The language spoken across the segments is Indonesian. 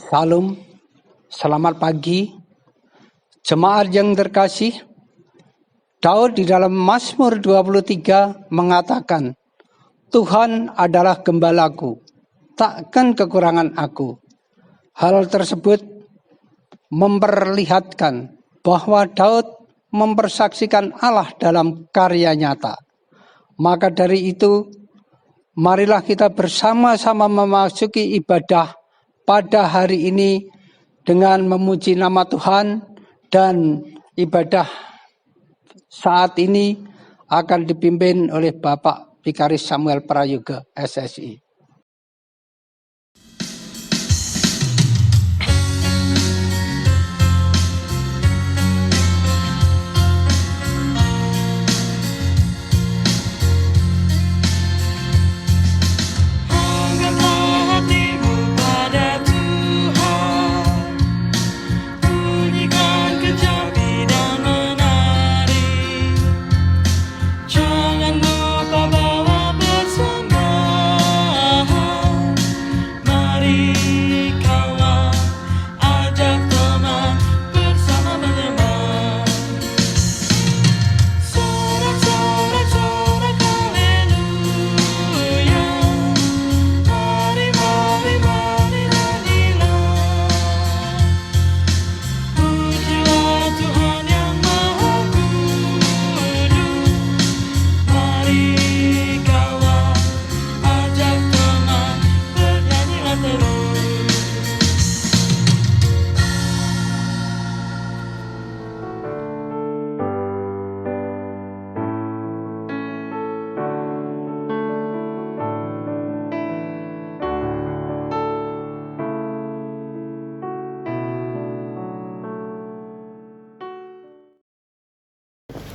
Salam, selamat pagi, jemaat yang terkasih. Daud di dalam Mazmur 23 mengatakan, Tuhan adalah gembalaku, takkan kekurangan aku. Hal tersebut memperlihatkan bahwa Daud mempersaksikan Allah dalam karya nyata. Maka dari itu, marilah kita bersama-sama memasuki ibadah pada hari ini dengan memuji nama Tuhan, dan ibadah saat ini akan dipimpin oleh Bapak Vikaris Samuel Prayoga, SSI.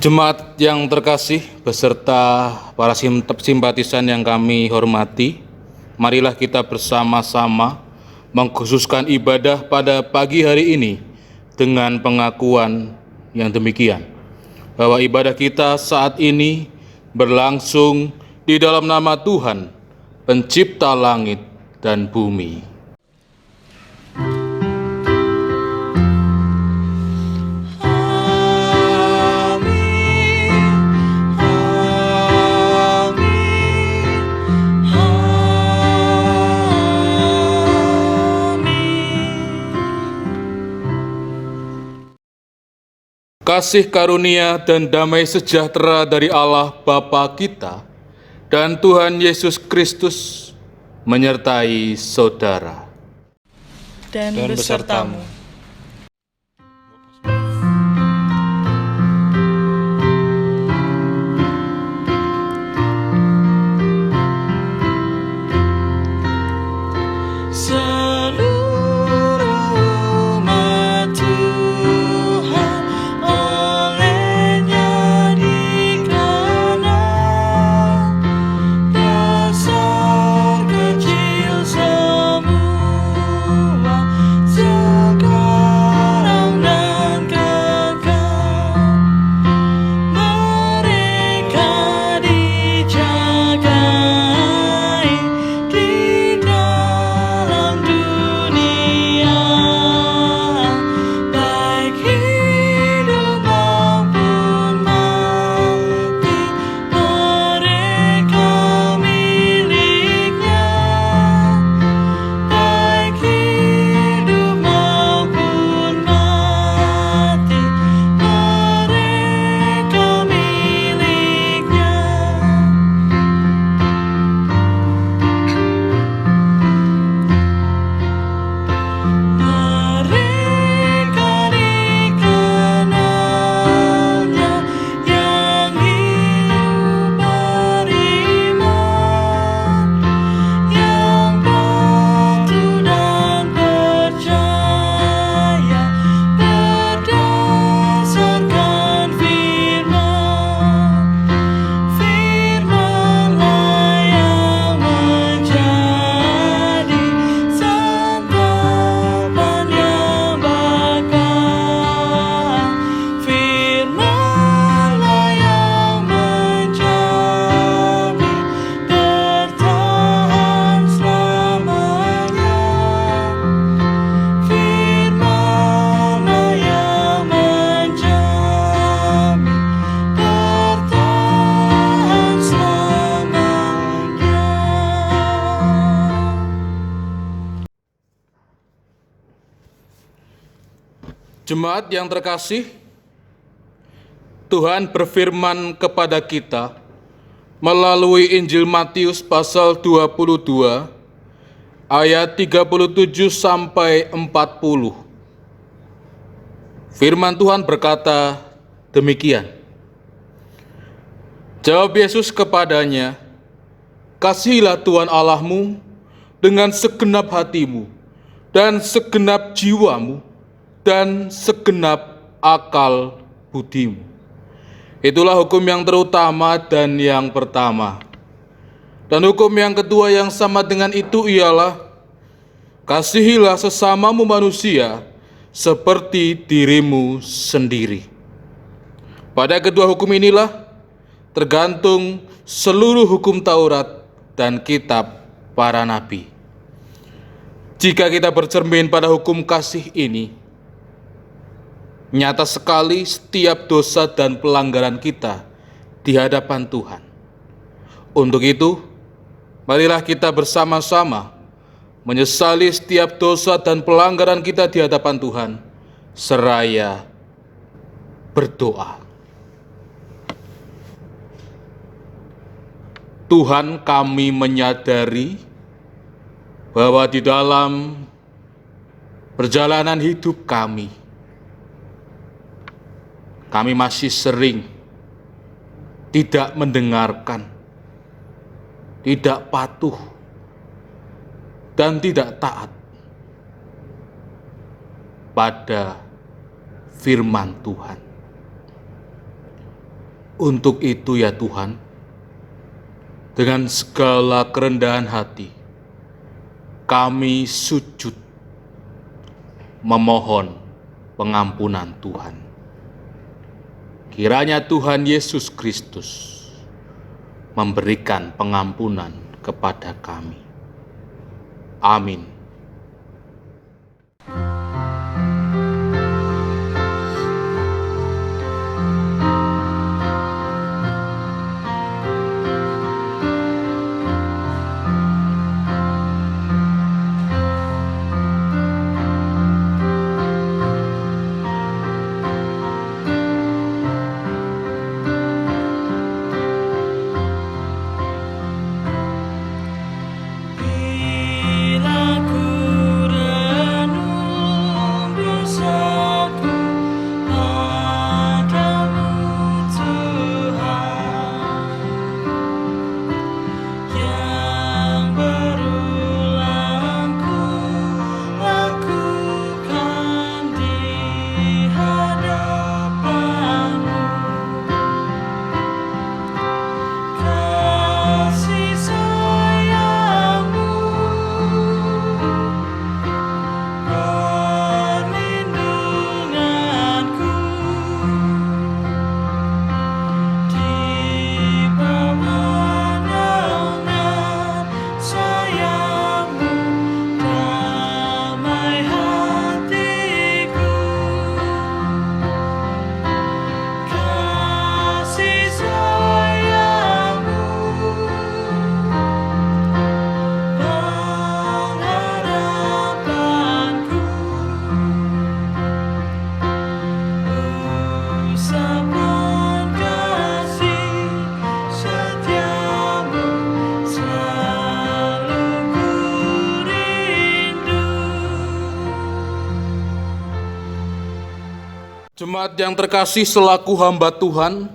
Jemaat yang terkasih beserta para simpatisan yang kami hormati, marilah kita bersama-sama mengkhususkan ibadah pada pagi hari ini dengan pengakuan yang demikian, bahwa ibadah kita saat ini berlangsung di dalam nama Tuhan, pencipta langit dan bumi. Kasih karunia dan damai sejahtera dari Allah Bapa kita dan Tuhan Yesus Kristus menyertai saudara dan besertamu. Segala Jemaat yang terkasih, Tuhan berfirman kepada kita melalui Injil Matius pasal 22 ayat 37 sampai 40. Firman Tuhan berkata demikian. Jawab Yesus kepadanya, "Kasihilah Tuhan Allahmu dengan segenap hatimu dan segenap jiwamu dan segenap akal budimu." Itulah hukum yang terutama dan yang pertama. Dan hukum yang kedua yang sama dengan itu ialah, kasihilah sesamamu manusia seperti dirimu sendiri. Pada kedua hukum inilah tergantung seluruh hukum Taurat dan kitab para nabi. Jika kita bercermin pada hukum kasih ini, nyata sekali setiap dosa dan pelanggaran kita di hadapan Tuhan. Untuk itu, marilah kita bersama-sama menyesali setiap dosa dan pelanggaran kita di hadapan Tuhan, seraya berdoa. Tuhan, kami menyadari bahwa di dalam perjalanan hidup kami masih sering tidak mendengarkan, tidak patuh, dan tidak taat pada firman Tuhan. Untuk itu ya Tuhan, dengan segala kerendahan hati, kami sujud memohon pengampunan Tuhan. Kiranya Tuhan Yesus Kristus memberikan pengampunan kepada kami. Amin. Jemaat yang terkasih, selaku hamba Tuhan,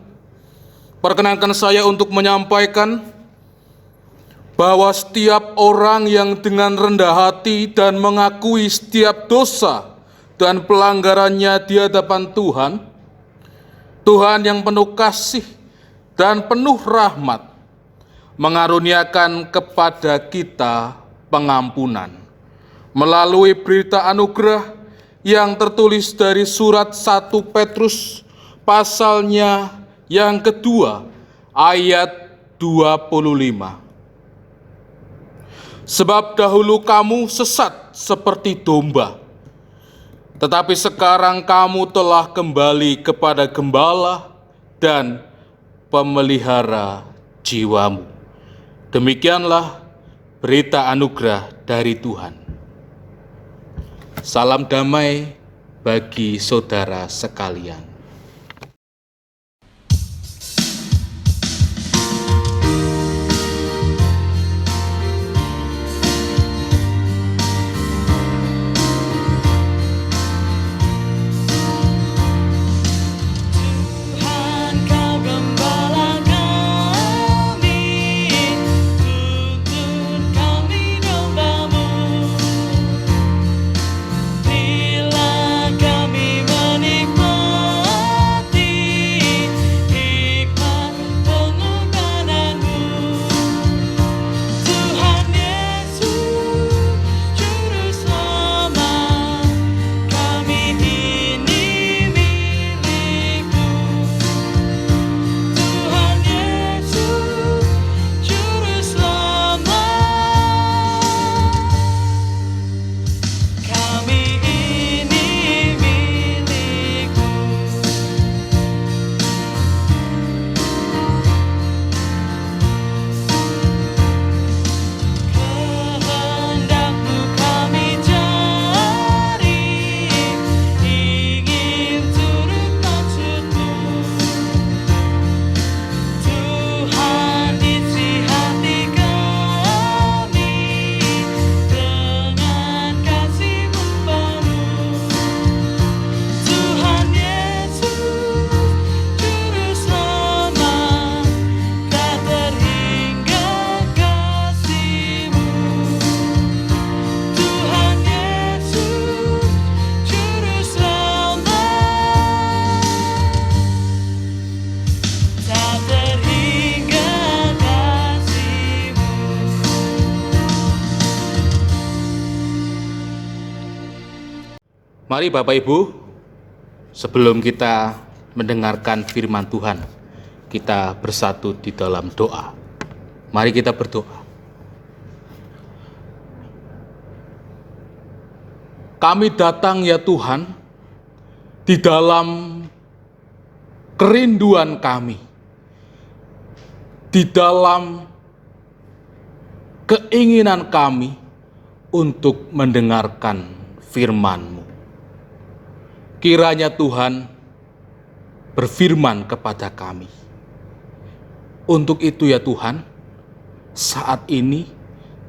perkenankan saya untuk menyampaikan bahwa setiap orang yang dengan rendah hati dan mengakui setiap dosa dan pelanggarannya di hadapan Tuhan, Tuhan yang penuh kasih dan penuh rahmat mengaruniakan kepada kita pengampunan melalui berita anugerah yang tertulis dari surat 1 Petrus pasalnya yang kedua ayat 25. Sebab dahulu kamu sesat seperti domba, tetapi sekarang kamu telah kembali kepada Gembala dan pemelihara jiwamu. Demikianlah berita anugerah dari Tuhan. Salam damai bagi saudara sekalian. Mari Bapak Ibu, sebelum kita mendengarkan firman Tuhan, kita bersatu di dalam doa. Mari kita berdoa. Kami datang ya Tuhan, di dalam kerinduan kami, di dalam keinginan kami untuk mendengarkan firman-Mu. Kiranya Tuhan berfirman kepada kami. Untuk itu ya Tuhan, saat ini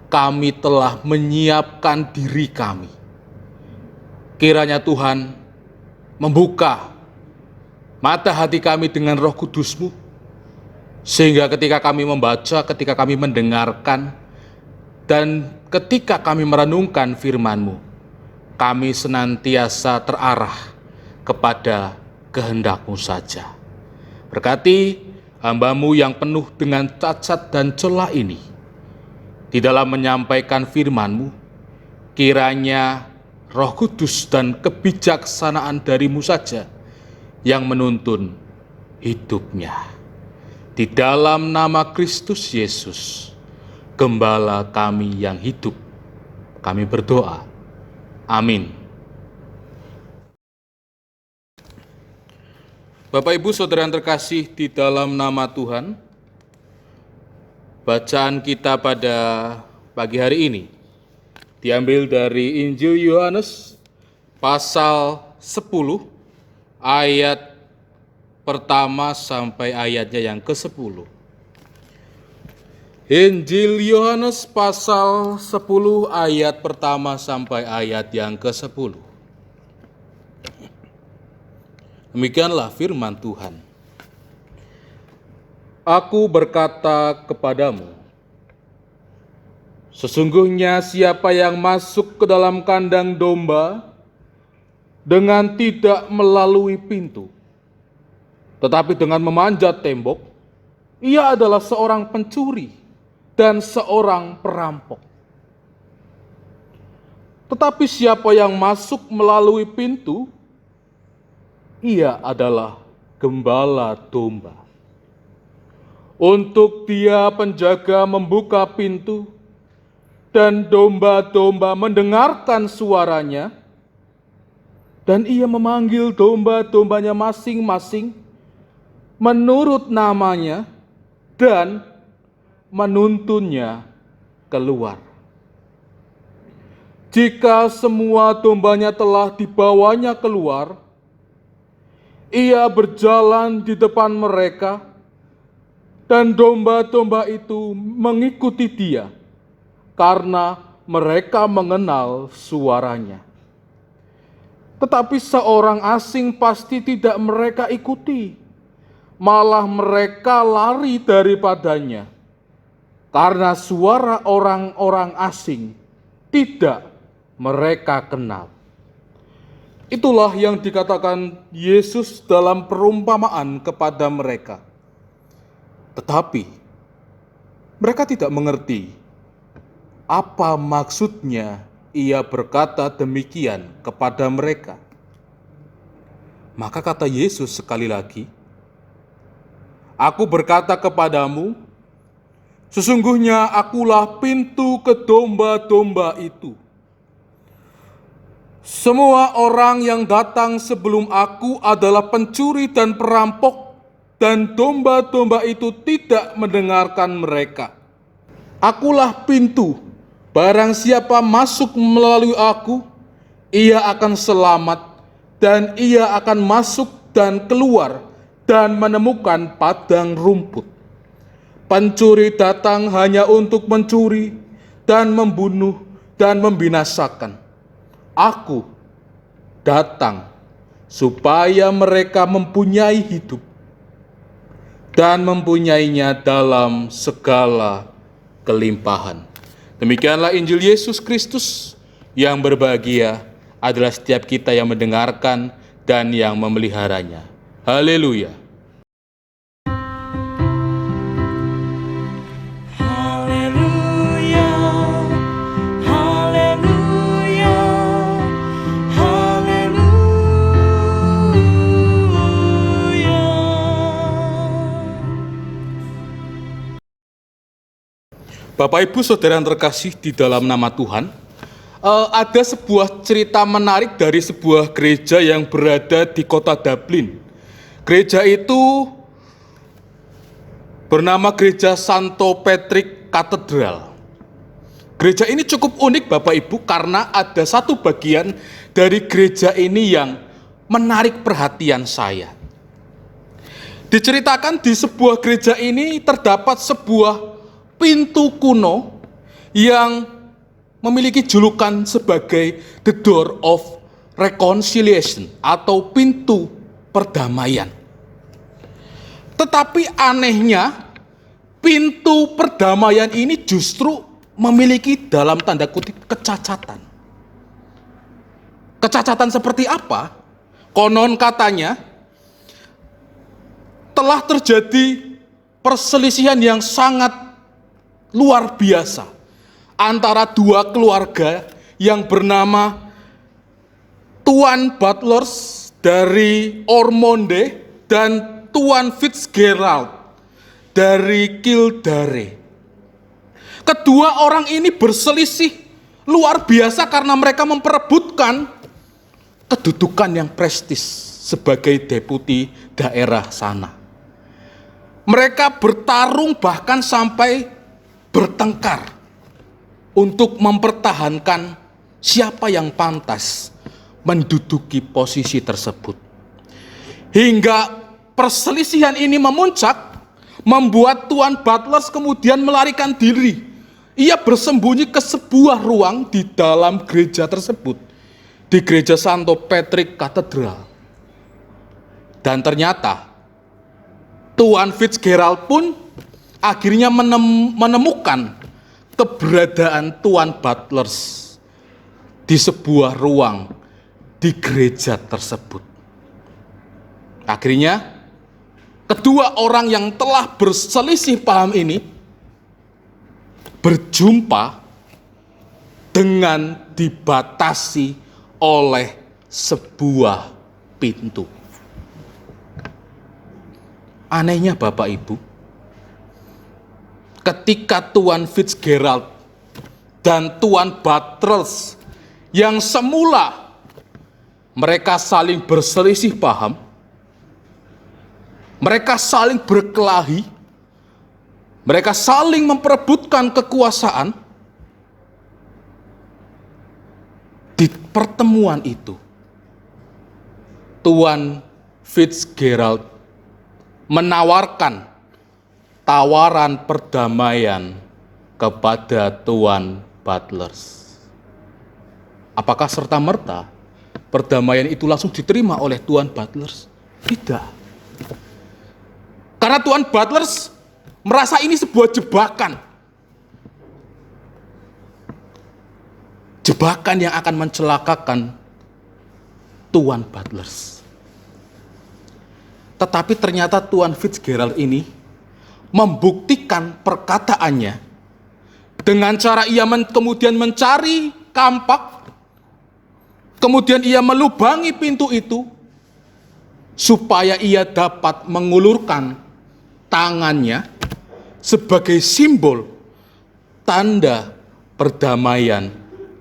kami telah menyiapkan diri kami. Kiranya Tuhan membuka mata hati kami dengan Roh Kudus-Mu, sehingga ketika kami membaca, ketika kami mendengarkan, dan ketika kami merenungkan firman-Mu, kami senantiasa terarah kepada kehendak-Mu saja. Berkati hamba-Mu yang penuh dengan cacat dan celah ini, di dalam menyampaikan firman-Mu, kiranya Roh Kudus dan kebijaksanaan dari-Mu saja yang menuntun hidupnya. Di dalam nama Kristus Yesus, Gembala kami yang hidup, kami berdoa. Amin. Bapak Ibu Saudara yang terkasih di dalam nama Tuhan, bacaan kita pada pagi hari ini diambil dari Injil Yohanes pasal 10 ayat pertama sampai ayatnya yang ke-10. Injil Yohanes pasal 10 ayat pertama sampai ayat yang ke-10. Demikianlah firman Tuhan. Aku berkata kepadamu, sesungguhnya siapa yang masuk ke dalam kandang domba dengan tidak melalui pintu, tetapi dengan memanjat tembok, ia adalah seorang pencuri dan seorang perampok. Tetapi siapa yang masuk melalui pintu, ia adalah gembala domba. Untuk dia penjaga membuka pintu, dan domba-domba mendengarkan suaranya, dan ia memanggil domba-dombanya masing-masing menurut namanya, dan menuntunnya keluar. Jika semua dombanya telah dibawanya keluar, ia berjalan di depan mereka, dan domba-domba itu mengikuti dia, karena mereka mengenal suaranya. Tetapi seorang asing pasti tidak mereka ikuti, malah mereka lari daripadanya, karena suara orang-orang asing tidak mereka kenal. Itulah yang dikatakan Yesus dalam perumpamaan kepada mereka. Tetapi mereka tidak mengerti apa maksudnya ia berkata demikian kepada mereka. Maka kata Yesus sekali lagi, "Aku berkata kepadamu, sesungguhnya akulah pintu ke domba-domba itu. Semua orang yang datang sebelum aku adalah pencuri dan perampok, dan domba-domba itu tidak mendengarkan mereka. Akulah pintu, barang siapa masuk melalui aku, ia akan selamat, dan ia akan masuk dan keluar, dan menemukan padang rumput. Pencuri datang hanya untuk mencuri, dan membunuh, dan membinasakan. Aku datang supaya mereka mempunyai hidup dan mempunyainya dalam segala kelimpahan." Demikianlah Injil Yesus Kristus. Yang berbahagia adalah setiap kita yang mendengarkan dan yang memeliharanya. Haleluya. Haleluya, haleluya, haleluya. Bapak Ibu Saudara yang terkasih di dalam nama Tuhan, ada sebuah cerita menarik dari sebuah gereja yang berada di kota Dublin. Gereja itu bernama Gereja Santo Patrick Cathedral. Gereja ini cukup unik Bapak Ibu karena ada satu bagian dari gereja ini yang menarik perhatian saya. Diceritakan di sebuah gereja ini terdapat sebuah pintu kuno yang memiliki julukan sebagai The Door of Reconciliation atau pintu perdamaian. Tetapi anehnya, pintu perdamaian ini justru memiliki dalam tanda kutip kecacatan. Kecacatan seperti apa? Konon katanya telah terjadi perselisihan yang sangat luar biasa antara dua keluarga yang bernama Tuan Butlers dari Ormonde dan Tuan Fitzgerald dari Kildare. Kedua orang ini berselisih luar biasa karena mereka memperebutkan kedudukan yang prestis sebagai deputi daerah sana. Mereka bertarung bahkan sampai bertengkar untuk mempertahankan siapa yang pantas menduduki posisi tersebut. Hingga perselisihan ini memuncak, membuat Tuan Butlers kemudian melarikan diri. Ia bersembunyi ke sebuah ruang di dalam gereja tersebut, di Gereja Santo Patrick Cathedral. Dan ternyata Tuan Fitzgerald pun akhirnya menemukan keberadaan Tuan Butlers di sebuah ruang di gereja tersebut. Akhirnya kedua orang yang telah berselisih paham ini berjumpa dengan dibatasi oleh sebuah pintu. Anehnya Bapak Ibu, ketika Tuan Fitzgerald dan Tuan Butlers yang semula mereka saling berselisih paham, mereka saling berkelahi, mereka saling memperebutkan kekuasaan, Di pertemuan itu, Tuan Fitzgerald menawarkan tawaran perdamaian kepada Tuan Butlers. Apakah serta-merta perdamaian itu langsung diterima oleh Tuan Butlers? Tidak. Karena Tuan Butlers merasa ini sebuah jebakan. Jebakan yang akan mencelakakan Tuan Butlers. Tetapi ternyata Tuan Fitzgerald ini membuktikan perkataannya dengan cara ia kemudian mencari kampak, kemudian ia melubangi pintu itu supaya ia dapat mengulurkan tangannya sebagai simbol tanda perdamaian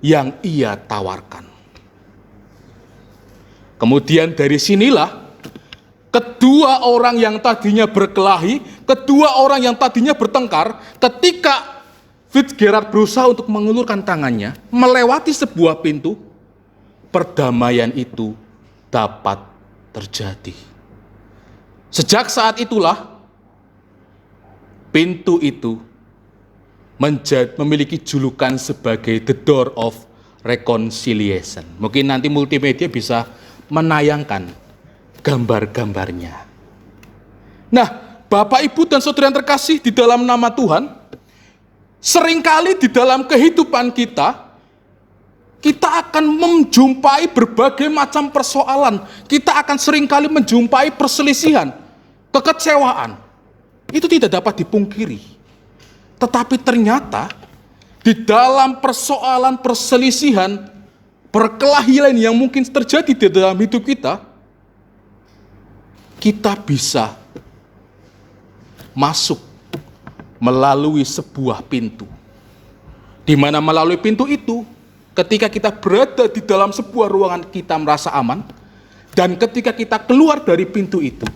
yang ia tawarkan. Kemudian dari sinilah kedua orang yang tadinya berkelahi, kedua orang yang tadinya bertengkar, ketika Fitzgerald berusaha untuk mengulurkan tangannya melewati sebuah pintu, perdamaian itu dapat terjadi. Sejak saat itulah pintu itu memiliki julukan sebagai The Door of Reconciliation. Mungkin nanti multimedia bisa menayangkan gambar-gambarnya. Nah, Bapak, Ibu, dan saudara yang terkasih di dalam nama Tuhan, seringkali di dalam kehidupan kita akan menjumpai berbagai macam persoalan. Kita akan seringkali menjumpai perselisihan, kekecewaan. Itu tidak dapat dipungkiri. Tetapi ternyata di dalam persoalan perselisihan, perkelahian yang mungkin terjadi di dalam hidup kita bisa masuk melalui sebuah pintu. Di mana melalui pintu itu, ketika kita berada di dalam sebuah ruangan kita merasa aman, dan ketika kita keluar dari pintu itu,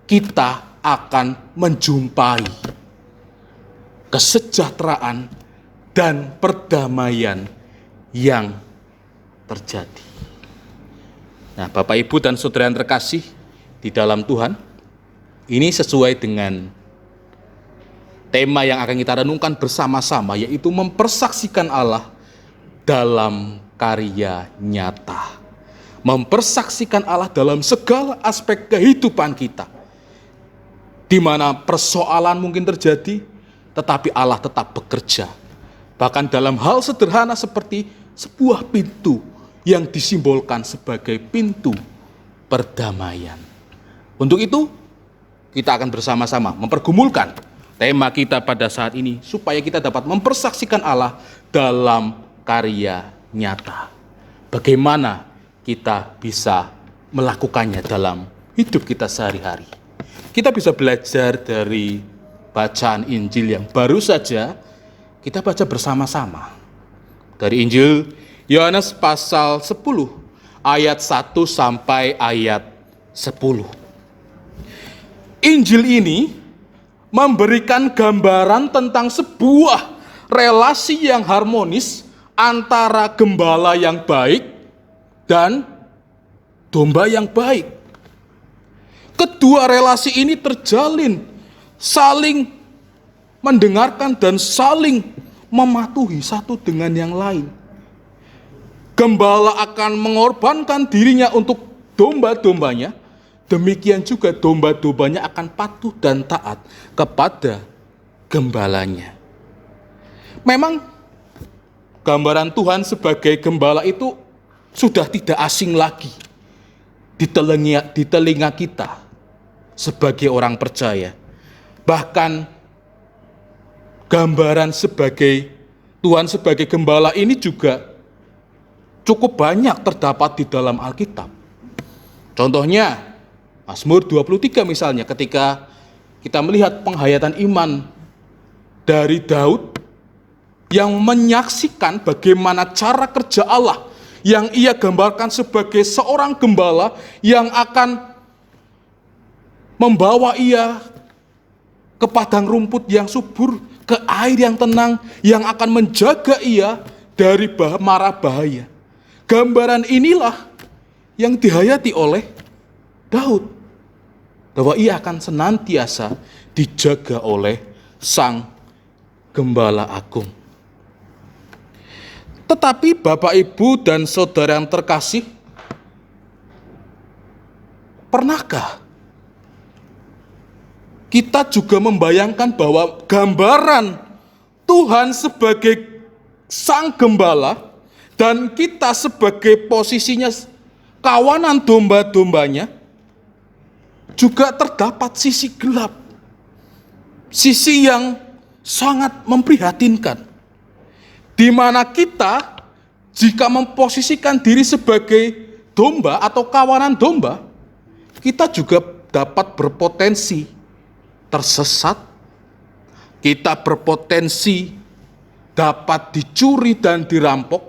kita akan menjumpai kesejahteraan dan perdamaian yang terjadi. Nah, Bapak, Ibu, dan saudara yang terkasih di dalam Tuhan, ini sesuai dengan tema yang akan kita renungkan bersama-sama, yaitu mempersaksikan Allah dalam karya nyata. Mempersaksikan Allah dalam segala aspek kehidupan kita. Di mana persoalan mungkin terjadi, tetapi Allah tetap bekerja. Bahkan dalam hal sederhana seperti sebuah pintu yang disimbolkan sebagai pintu perdamaian. Untuk itu, kita akan bersama-sama mempergumulkan tema kita pada saat ini, supaya kita dapat mempersaksikan Allah dalam karya nyata. Bagaimana kita bisa melakukannya dalam hidup kita sehari-hari. Kita bisa belajar dari bacaan Injil yang baru saja kita baca bersama-sama. Dari Injil Yohanes pasal 10 ayat 1 sampai ayat 10. Injil ini memberikan gambaran tentang sebuah relasi yang harmonis antara gembala yang baik dan domba yang baik. Kedua relasi ini terjalin, saling mendengarkan dan saling mematuhi satu dengan yang lain. Gembala akan mengorbankan dirinya untuk domba-dombanya, demikian juga domba-dombanya akan patuh dan taat kepada gembalanya. Memang gambaran Tuhan sebagai gembala itu sudah tidak asing lagi di telinga kita sebagai orang percaya. Bahkan gambaran sebagai Tuhan sebagai gembala ini juga cukup banyak terdapat di dalam Alkitab. Contohnya Mazmur 23 misalnya, ketika kita melihat penghayatan iman dari Daud yang menyaksikan bagaimana cara kerja Allah yang ia gambarkan sebagai seorang gembala yang akan membawa ia ke padang rumput yang subur, ke air yang tenang, yang akan menjaga ia dari mara bahaya. Gambaran inilah yang dihayati oleh Daud, bahwa ia akan senantiasa dijaga oleh Sang Gembala Agung. Tetapi Bapak, Ibu, dan saudara yang terkasih, pernahkah kita juga membayangkan bahwa gambaran Tuhan sebagai Sang Gembala dan kita sebagai posisinya kawanan domba-dombanya juga terdapat sisi gelap, sisi yang sangat memprihatinkan, di mana kita jika memposisikan diri sebagai domba atau kawanan domba, kita juga dapat berpotensi tersesat, kita berpotensi dapat dicuri dan dirampok,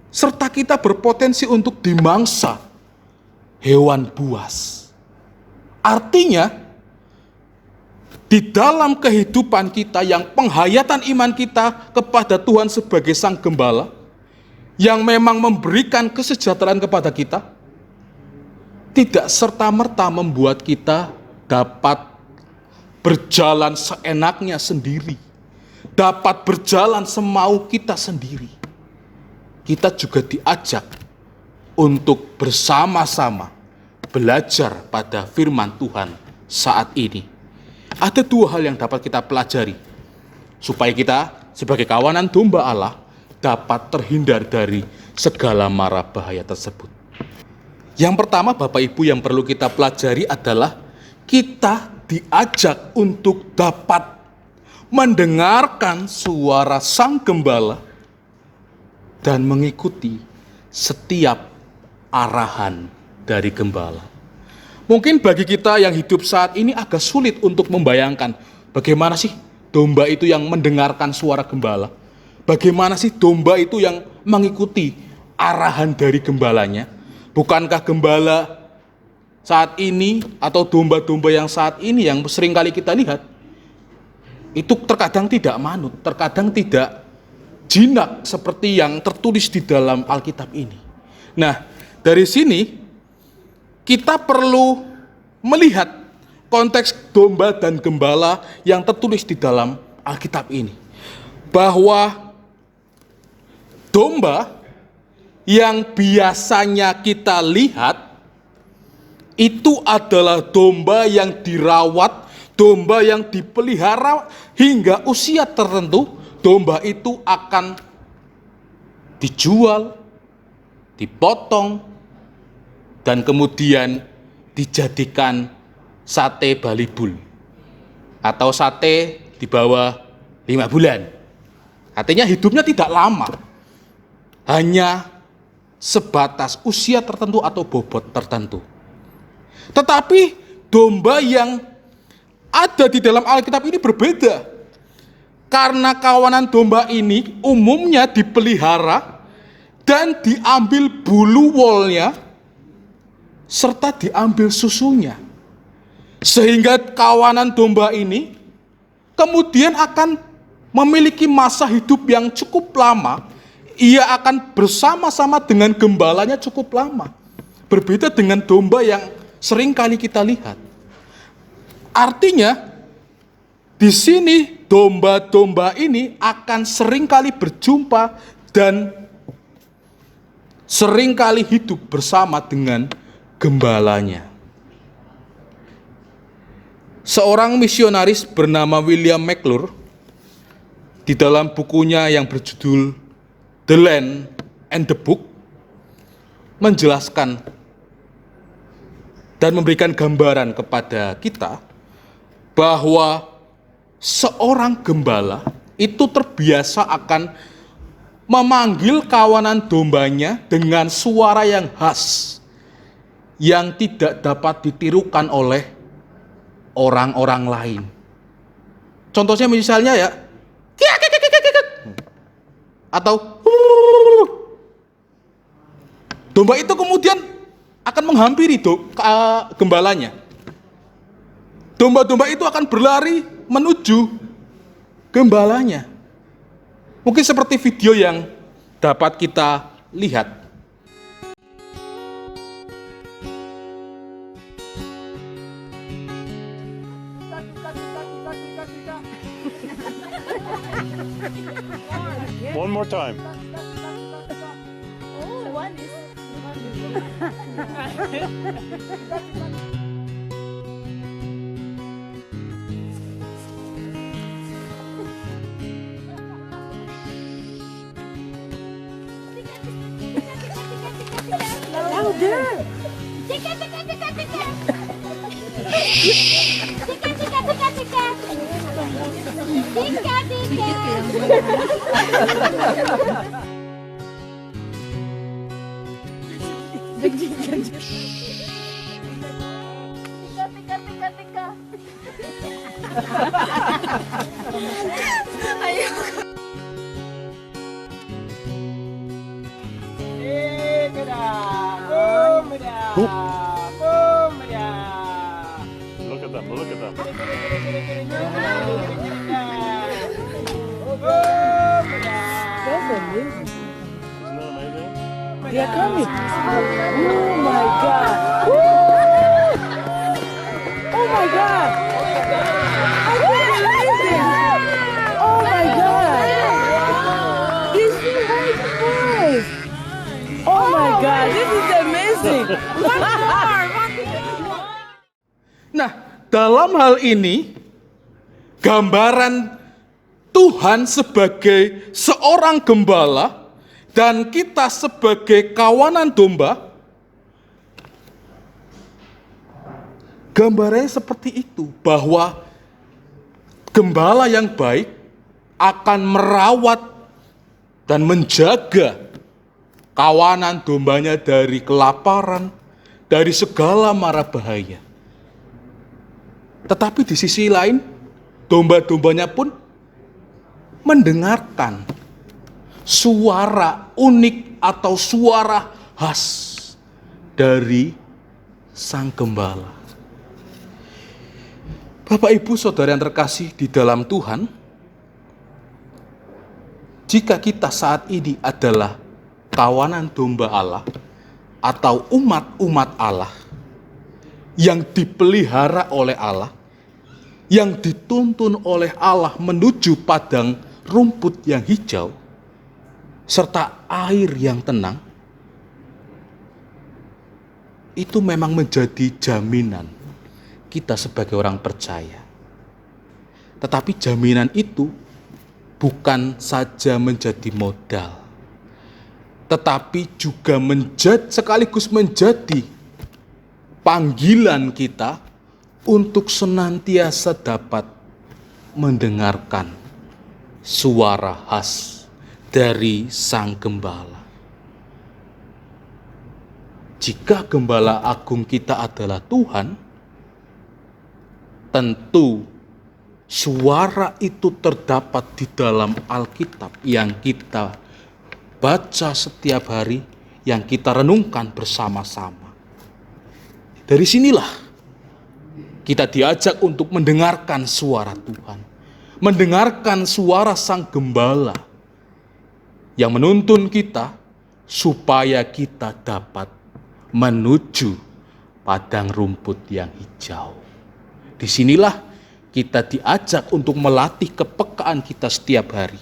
serta kita berpotensi untuk dimangsa hewan buas. Artinya, di dalam kehidupan kita yang penghayatan iman kita kepada Tuhan sebagai Sang Gembala, yang memang memberikan kesejahteraan kepada kita, tidak serta-merta membuat kita dapat berjalan seenaknya sendiri, dapat berjalan semau kita sendiri. Kita juga diajak untuk bersama-sama belajar pada firman Tuhan saat ini. Ada dua hal yang dapat kita pelajari, supaya kita sebagai kawanan domba Allah dapat terhindar dari segala mara bahaya tersebut. Yang pertama, Bapak Ibu, yang perlu kita pelajari adalah kita diajak untuk dapat mendengarkan suara Sang Gembala dan mengikuti setiap arahan dari Gembala. Mungkin bagi kita yang hidup saat ini agak sulit untuk membayangkan bagaimana sih domba itu yang mendengarkan suara Gembala. Bagaimana sih domba itu yang mengikuti arahan dari gembalanya. Bukankah gembala saat ini atau domba-domba yang saat ini yang sering kali kita lihat itu terkadang tidak manut, terkadang tidak jinak seperti yang tertulis di dalam Alkitab ini. Nah, dari sini kita perlu melihat konteks domba dan gembala yang tertulis di dalam Alkitab ini. Bahwa domba yang biasanya kita lihat itu adalah domba yang dirawat, domba yang dipelihara hingga usia tertentu. Domba itu akan dijual, dipotong, dan kemudian dijadikan sate balibul atau sate di bawah 5 bulan. Artinya hidupnya tidak lama, hanya sebatas usia tertentu atau bobot tertentu. Tetapi domba yang ada di dalam Alkitab ini berbeda, karena kawanan domba ini umumnya dipelihara dan diambil bulu wolnya serta diambil susunya, sehingga kawanan domba ini kemudian akan memiliki masa hidup yang cukup lama. Ia akan bersama-sama dengan gembalanya cukup lama, berbeda dengan domba yang sering kali kita lihat. Artinya di sini domba-domba ini akan sering kali berjumpa dan sering kali hidup bersama dengan gembalanya. Seorang misionaris bernama William McClure di dalam bukunya yang berjudul The Land and the Book menjelaskan dan memberikan gambaran kepada kita bahwa seorang gembala itu terbiasa akan memanggil kawanan dombanya dengan suara yang khas yang tidak dapat ditirukan oleh orang-orang lain. Contohnya misalnya ya, atau domba itu kemudian akan menghampiri gembalanya. Domba-domba itu akan berlari menuju gembalanya. Mungkin seperti video yang dapat kita lihat One more time. Oh, one is. Louder! Tika, tika, tika, tika! Tika, tika, tika, tika! Tika, tika! Tika, tika, tika, tika! Look at them. Look at them. Isn't that amazing? They are coming. Oh my God. Woo! Oh my God. I can't believe it. Oh my God. This is my surprise. Oh my God. This is amazing. Nah, dalam hal ini, gambaran Tuhan sebagai seorang gembala dan kita sebagai kawanan domba, gambarannya seperti itu, bahwa gembala yang baik akan merawat dan menjaga kawanan dombanya dari kelaparan, dari segala mara bahaya. Tetapi di sisi lain, domba-dombanya pun mendengarkan suara unik atau suara khas dari sang gembala. Bapak, Ibu, Saudara yang terkasih di dalam Tuhan, jika kita saat ini adalah kawanan domba Allah atau umat-umat Allah yang dipelihara oleh Allah, yang dituntun oleh Allah menuju padang rumput yang hijau, serta air yang tenang, itu memang menjadi jaminan kita sebagai orang percaya. Tetapi jaminan itu bukan saja menjadi modal, tetapi juga sekaligus menjadi panggilan kita untuk senantiasa dapat mendengarkan suara khas dari sang gembala. Jika gembala agung kita adalah Tuhan, tentu suara itu terdapat di dalam Alkitab yang kita baca setiap hari, yang kita renungkan bersama-sama. Dari sinilah kita diajak untuk mendengarkan suara Tuhan, mendengarkan suara sang gembala yang menuntun kita supaya kita dapat menuju padang rumput yang hijau. Disinilah kita diajak untuk melatih kepekaan kita setiap hari.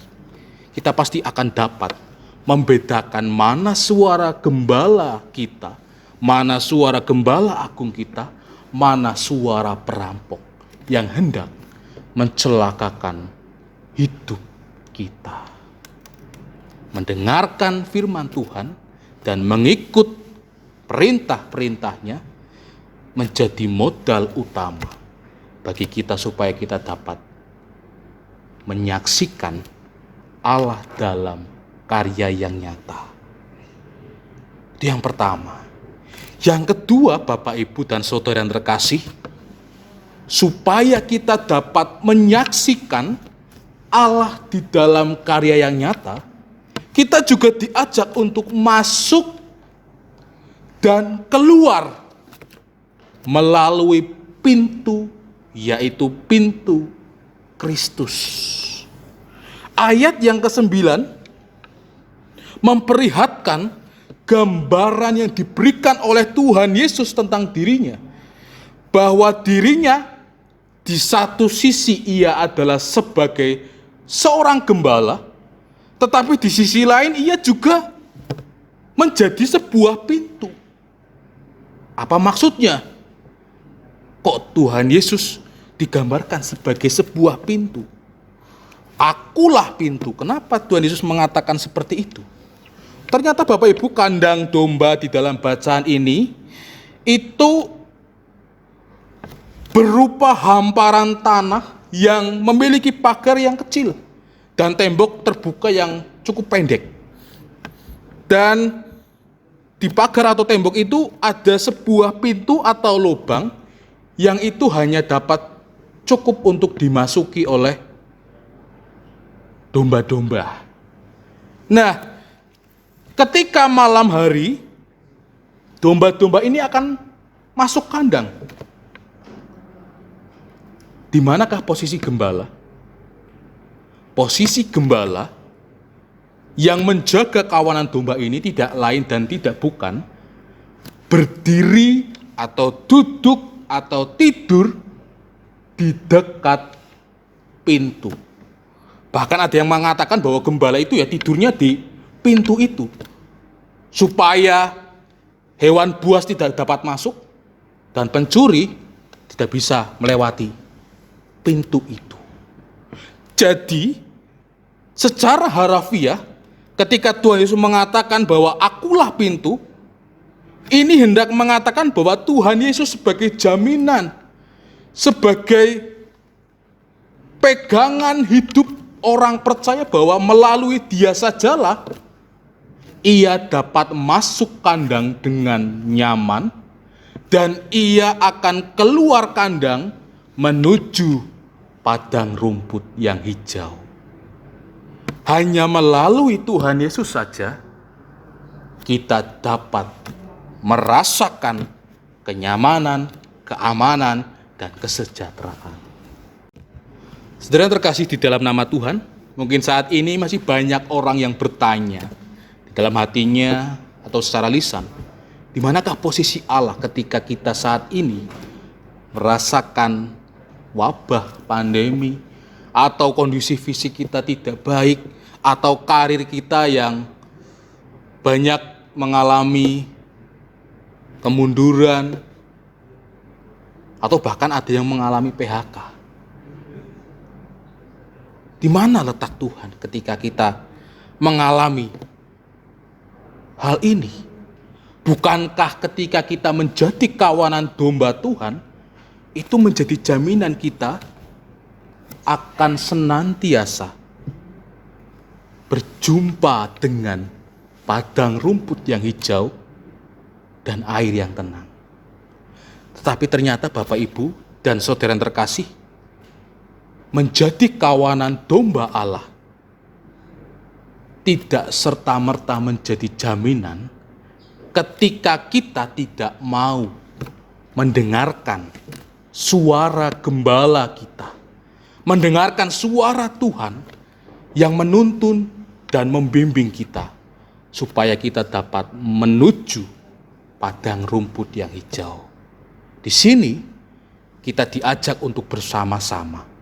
Kita pasti akan dapat membedakan mana suara gembala kita, mana suara gembala agung kita, mana suara perampok yang hendak mencelakakan hidup kita. Mendengarkan firman Tuhan dan mengikut perintah-perintahnya menjadi modal utama bagi kita supaya kita dapat menyaksikan Allah dalam karya yang nyata. Itu yang pertama. Yang kedua, Bapak, Ibu, dan Saudara yang terkasih, supaya kita dapat menyaksikan Allah di dalam karya yang nyata, kita juga diajak untuk masuk dan keluar melalui pintu, yaitu pintu Kristus. Ayat yang ke-9 memperlihatkan gambaran yang diberikan oleh Tuhan Yesus tentang dirinya, bahwa dirinya di satu sisi ia adalah sebagai seorang gembala, tetapi di sisi lain ia juga menjadi sebuah pintu. Apa maksudnya? Kok Tuhan Yesus digambarkan sebagai sebuah pintu? Akulah pintu. Kenapa Tuhan Yesus mengatakan seperti itu? Ternyata Bapak Ibu, kandang domba di dalam bacaan ini itu berupa hamparan tanah yang memiliki pagar yang kecil dan tembok terbuka yang cukup pendek. Dan di pagar atau tembok itu ada sebuah pintu atau lubang yang itu hanya dapat cukup untuk dimasuki oleh domba-domba. Nah, ketika malam hari, domba-domba ini akan masuk kandang. Di manakah posisi gembala? Posisi gembala yang menjaga kawanan domba ini tidak lain dan tidak bukan berdiri atau duduk atau tidur di dekat pintu. Bahkan ada yang mengatakan bahwa gembala itu ya tidurnya di pintu itu, supaya hewan buas tidak dapat masuk dan pencuri tidak bisa melewati pintu itu. Jadi, secara harafiah, ketika Tuhan Yesus mengatakan bahwa akulah pintu, ini hendak mengatakan bahwa Tuhan Yesus sebagai jaminan, sebagai pegangan hidup orang percaya bahwa melalui Dia sajalah ia dapat masuk kandang dengan nyaman dan ia akan keluar kandang menuju padang rumput yang hijau. Hanya melalui Tuhan Yesus saja kita dapat merasakan kenyamanan, keamanan, dan kesejahteraan. Saudara yang terkasih di dalam nama Tuhan, mungkin saat ini masih banyak orang yang bertanya di dalam hatinya atau secara lisan, di manakah posisi Allah ketika kita saat ini merasakan wabah, pandemi, atau kondisi fisik kita tidak baik, atau karir kita yang banyak mengalami kemunduran, atau bahkan ada yang mengalami PHK. Di mana letak Tuhan ketika kita mengalami hal ini? Bukankah ketika kita menjadi kawanan domba Tuhan, itu menjadi jaminan kita akan senantiasa berjumpa dengan padang rumput yang hijau dan air yang tenang. Tetapi ternyata Bapak Ibu dan saudara yang terkasih, menjadi kawanan domba Allah tidak serta-merta menjadi jaminan ketika kita tidak mau mendengarkan suara gembala kita, mendengarkan suara Tuhan yang menuntun dan membimbing kita supaya kita dapat menuju padang rumput yang hijau. Di sini kita diajak untuk bersama-sama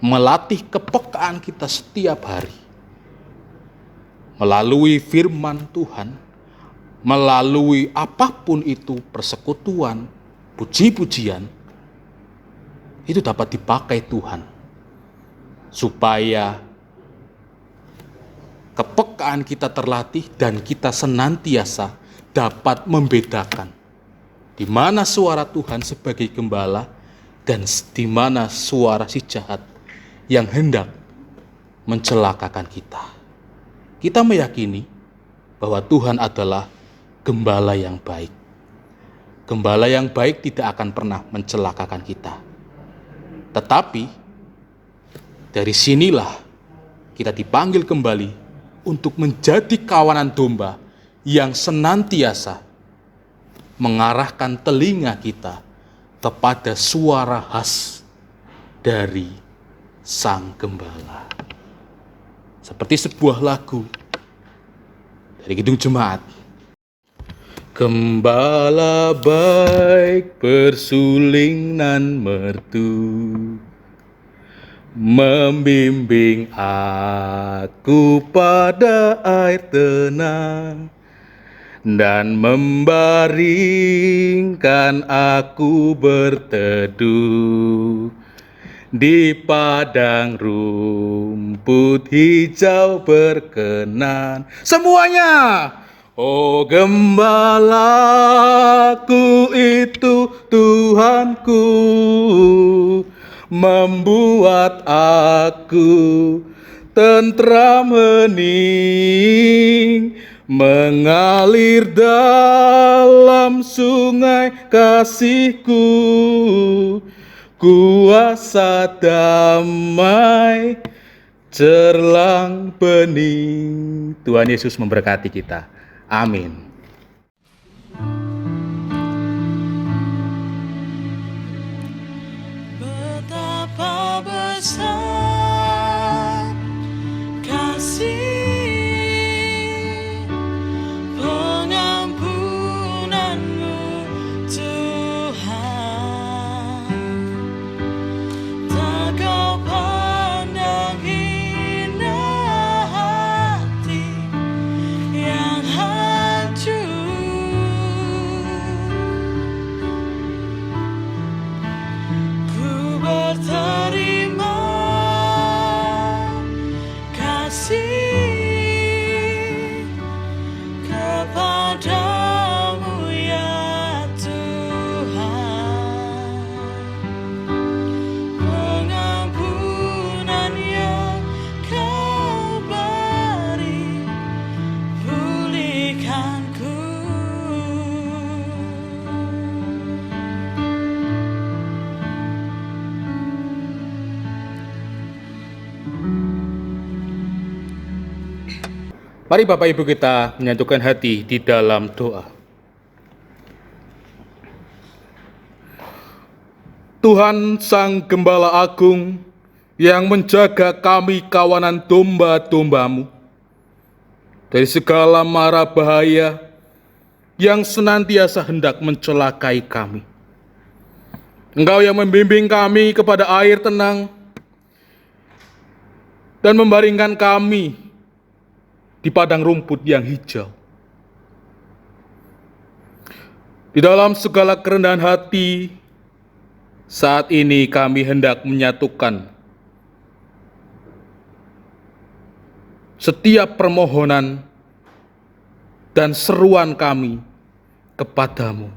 melatih kepekaan kita setiap hari melalui firman Tuhan, melalui apapun itu, persekutuan, puji-pujian, itu dapat dipakai Tuhan supaya kepekaan kita terlatih dan kita senantiasa dapat membedakan di mana suara Tuhan sebagai gembala dan di mana suara si jahat yang hendak mencelakakan kita. Kita meyakini bahwa Tuhan adalah gembala yang baik. Gembala yang baik tidak akan pernah mencelakakan kita. Tetapi dari sinilah kita dipanggil kembali untuk menjadi kawanan domba yang senantiasa mengarahkan telinga kita kepada suara khas dari Sang Gembala. Seperti sebuah lagu dari Kidung Jemaat. Gembala baik bersuling nan mertu, membimbing aku pada air tenang, dan membaringkan aku berteduh di padang rumput hijau berkenan. Semuanya. Oh gembalaku itu Tuhanku, membuat aku tentram hening, mengalir dalam sungai kasihku, kuasa damai cerlang bening. Tuhan Yesus memberkati kita. Amin. Betapa besar kasih pengampunanmu Tuhan, tak kau pandang hina hati yang hancur. Ku berterima kasih kepadamu ya Tuhan, pengampunan yang kau beri pulihkanku. Mari Bapak Ibu kita menyatukan hati di dalam doa. Tuhan Sang Gembala Agung yang menjaga kami kawanan domba-domba-Mu dari segala mara bahaya yang senantiasa hendak mencelakai kami. Engkau yang membimbing kami kepada air tenang dan membaringkan kami di padang rumput yang hijau. Di dalam segala kerendahan hati, saat ini kami hendak menyatukan setiap permohonan dan seruan kami kepadamu.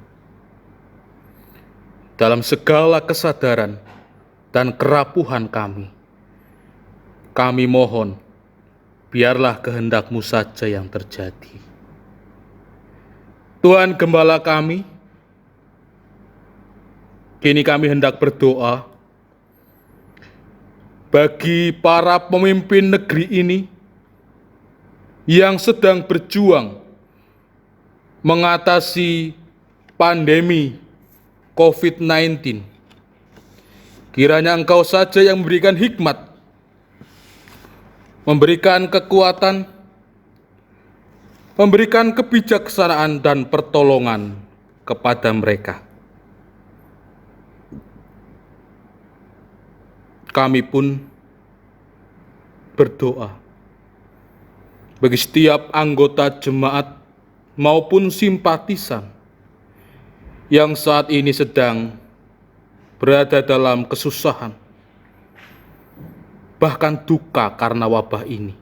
Dalam segala kesadaran dan kerapuhan kami mohon, biarlah kehendak-Mu saja yang terjadi. Tuhan Gembala kami, kini kami hendak berdoa bagi para pemimpin negeri ini yang sedang berjuang mengatasi pandemi COVID-19. Kiranya Engkau saja yang memberikan hikmat, memberikan kekuatan, memberikan kebijaksanaan dan pertolongan kepada mereka. Kami pun berdoa bagi setiap anggota jemaat maupun simpatisan yang saat ini sedang berada dalam kesusahan, bahkan duka karena wabah ini.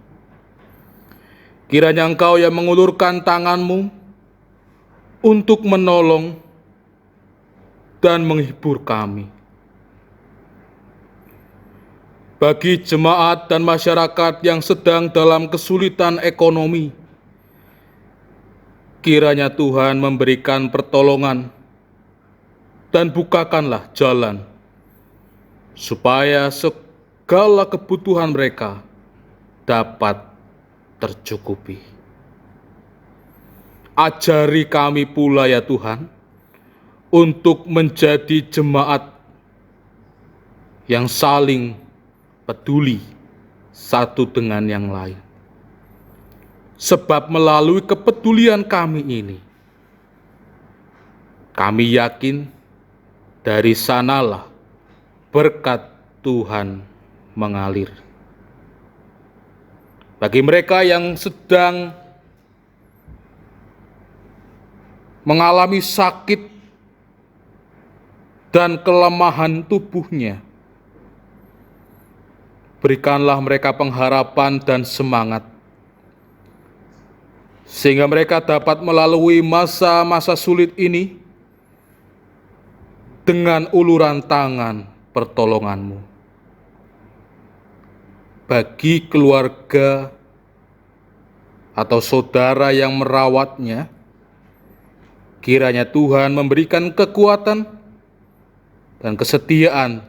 Kiranya Engkau yang mengulurkan tangan-Mu untuk menolong dan menghibur kami. Bagi jemaat dan masyarakat yang sedang dalam kesulitan ekonomi, kiranya Tuhan memberikan pertolongan dan bukakanlah jalan supaya segala kebutuhan mereka dapat tercukupi. Ajari kami pula ya Tuhan, untuk menjadi jemaat yang saling peduli satu dengan yang lain. Sebab melalui kepedulian kami ini, Kami yakin dari sanalah berkat Tuhan mengalir. Bagi mereka yang sedang mengalami sakit dan kelemahan tubuhnya, berikanlah mereka pengharapan dan semangat, sehingga mereka dapat melalui masa-masa sulit ini dengan uluran tangan pertolongan-Mu. Bagi keluarga atau saudara yang merawatnya, kiranya Tuhan memberikan kekuatan dan kesetiaan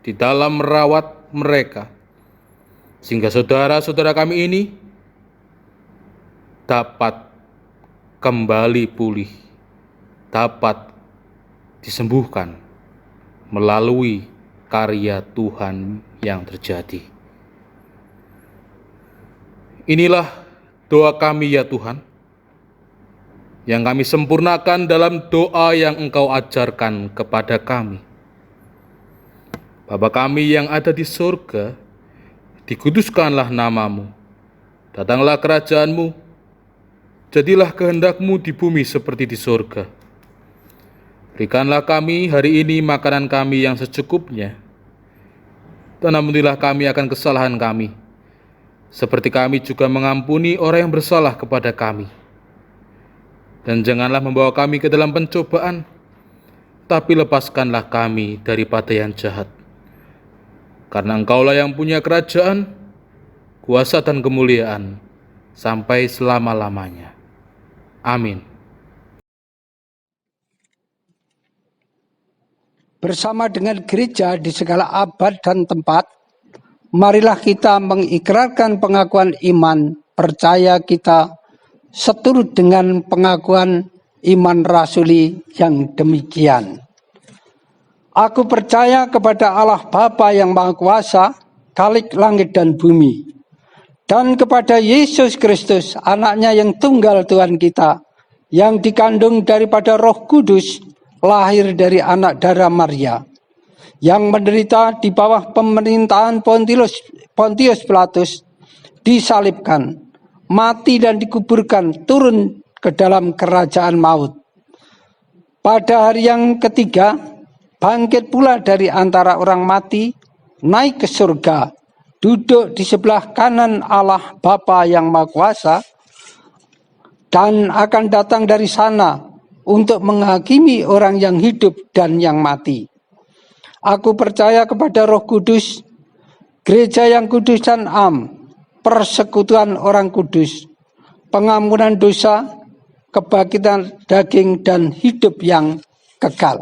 di dalam merawat mereka, sehingga saudara-saudara kami ini dapat kembali pulih, dapat disembuhkan melalui karya Tuhan yang terjadi. Inilah doa kami ya Tuhan, yang kami sempurnakan dalam doa yang Engkau ajarkan kepada kami. Bapa kami yang ada di surga, dikuduskanlah nama-Mu, datanglah kerajaan-Mu, jadilah kehendak-Mu di bumi seperti di surga. Berikanlah kami hari ini makanan kami yang secukupnya, dan ampunilah kami akan kesalahan kami, seperti kami juga mengampuni orang yang bersalah kepada kami. Dan janganlah membawa kami ke dalam pencobaan, tapi lepaskanlah kami daripada yang jahat. Karena Engkaulah yang punya kerajaan, kuasa dan kemuliaan, sampai selama-lamanya. Amin. Bersama dengan gereja di segala abad dan tempat, marilah kita mengikrarkan pengakuan iman percaya kita seturut dengan pengakuan iman rasuli yang demikian. Aku percaya kepada Allah Bapa yang Maha Kuasa, Khalik langit dan bumi, dan kepada Yesus Kristus, anaknya yang tunggal Tuhan kita, yang dikandung daripada Roh Kudus, lahir dari anak darah Maria, yang menderita di bawah pemerintahan Pontius Pilatus, disalibkan, mati dan dikuburkan, turun ke dalam kerajaan maut. Pada hari yang ketiga, bangkit pula dari antara orang mati, naik ke surga, duduk di sebelah kanan Allah Bapa yang Maha Kuasa, dan akan datang dari sana untuk menghakimi orang yang hidup dan yang mati. Aku percaya kepada Roh Kudus, gereja yang kudus dan am, persekutuan orang kudus, pengampunan dosa, kebangkitan daging, dan hidup yang kekal.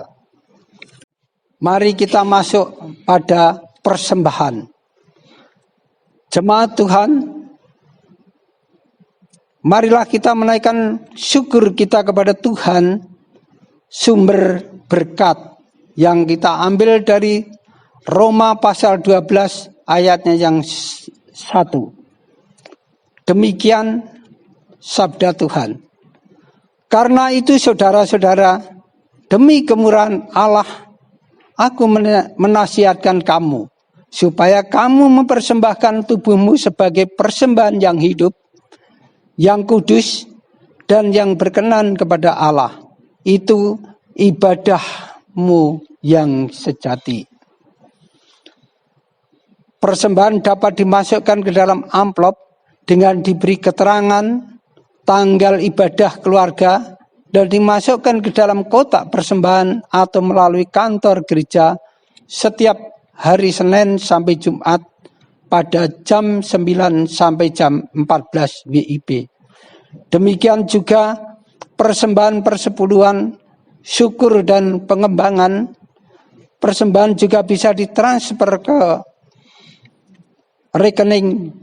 Mari kita masuk pada persembahan. Jemaat Tuhan, marilah kita menaikkan syukur kita kepada Tuhan, sumber berkat yang kita ambil dari Roma pasal 12 ayatnya yang 1. Demikian sabda Tuhan. Karena itu saudara-saudara, demi kemurahan Allah, aku menasihatkan kamu, supaya kamu mempersembahkan tubuhmu sebagai persembahan yang hidup, yang kudus, dan yang berkenan kepada Allah. Itu ibadahmu yang sejati. Persembahan dapat dimasukkan ke dalam amplop dengan diberi keterangan tanggal ibadah keluarga, dan dimasukkan ke dalam kotak persembahan atau melalui kantor gereja setiap hari Senin sampai Jumat pada jam 9 sampai jam 14 WIB. Demikian juga persembahan persepuluhan, syukur dan pengembangan. Persembahan juga bisa ditransfer ke rekening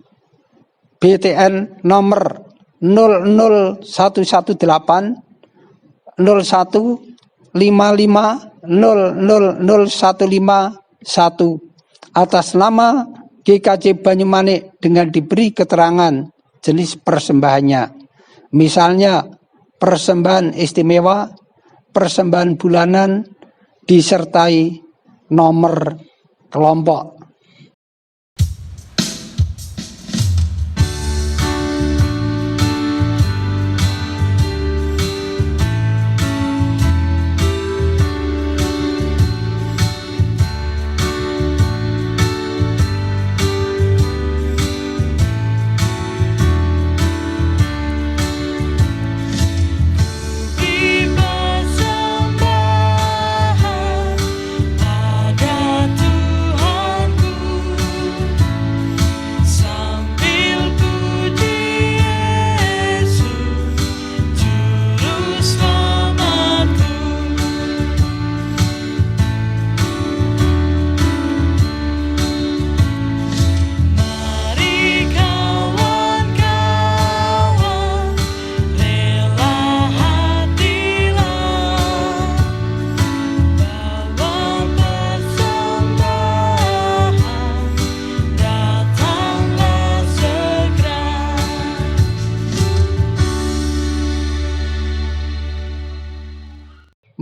BTN nomor 00118 0155000151 atas nama GKJ Banyumanik dengan diberi keterangan jenis persembahannya. Misalnya persembahan istimewa, persembahan bulanan disertai nomor kelompok.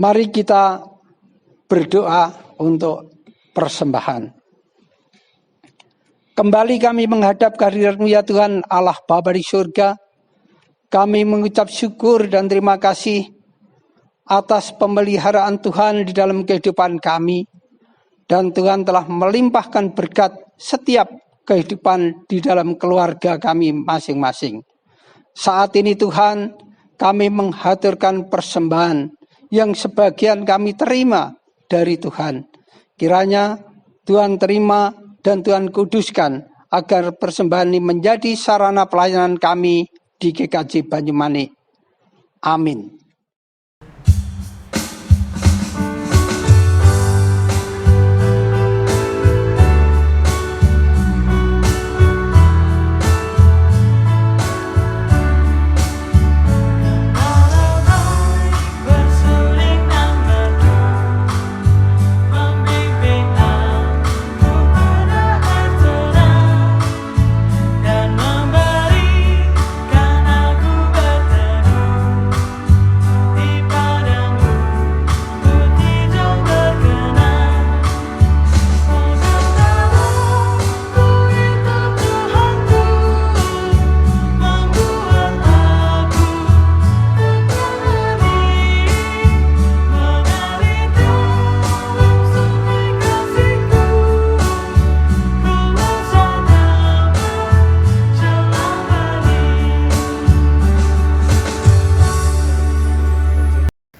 Mari kita berdoa untuk persembahan. Kembali kami menghadap kehadirat-Mu ya Tuhan Allah Bapa di surga. Kami mengucap syukur dan terima kasih atas pemeliharaan Tuhan di dalam kehidupan kami. Dan Tuhan telah melimpahkan berkat setiap kehidupan di dalam keluarga kami masing-masing. Saat ini Tuhan, kami menghaturkan persembahan yang sebagian kami terima dari Tuhan. Kiranya Tuhan terima dan Tuhan kuduskan agar persembahan ini menjadi sarana pelayanan kami di GKJ Banyumanik. Amin.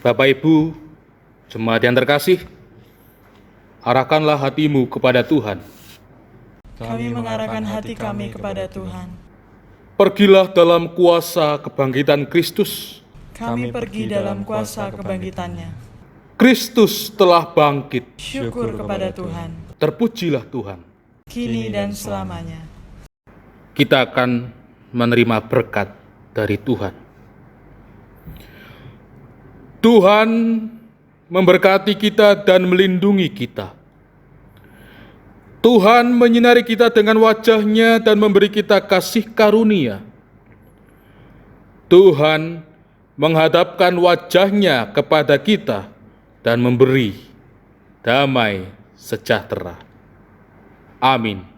Bapak Ibu, jemaat yang terkasih, arahkanlah hatimu kepada Tuhan. Kami mengarahkan hati kami kepada Tuhan. Pergilah dalam kuasa kebangkitan Kristus. Kami pergi dalam kuasa kebangkitannya. Kristus telah bangkit. Syukur kepada Tuhan. Terpujilah Tuhan. Kini dan selamanya. Kita akan menerima berkat dari Tuhan. Tuhan memberkati kita dan melindungi kita. Tuhan menyinari kita dengan wajah-Nya dan memberi kita kasih karunia. Tuhan menghadapkan wajah-Nya kepada kita dan memberi damai sejahtera. Amin.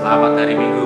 Selamat hari Minggu.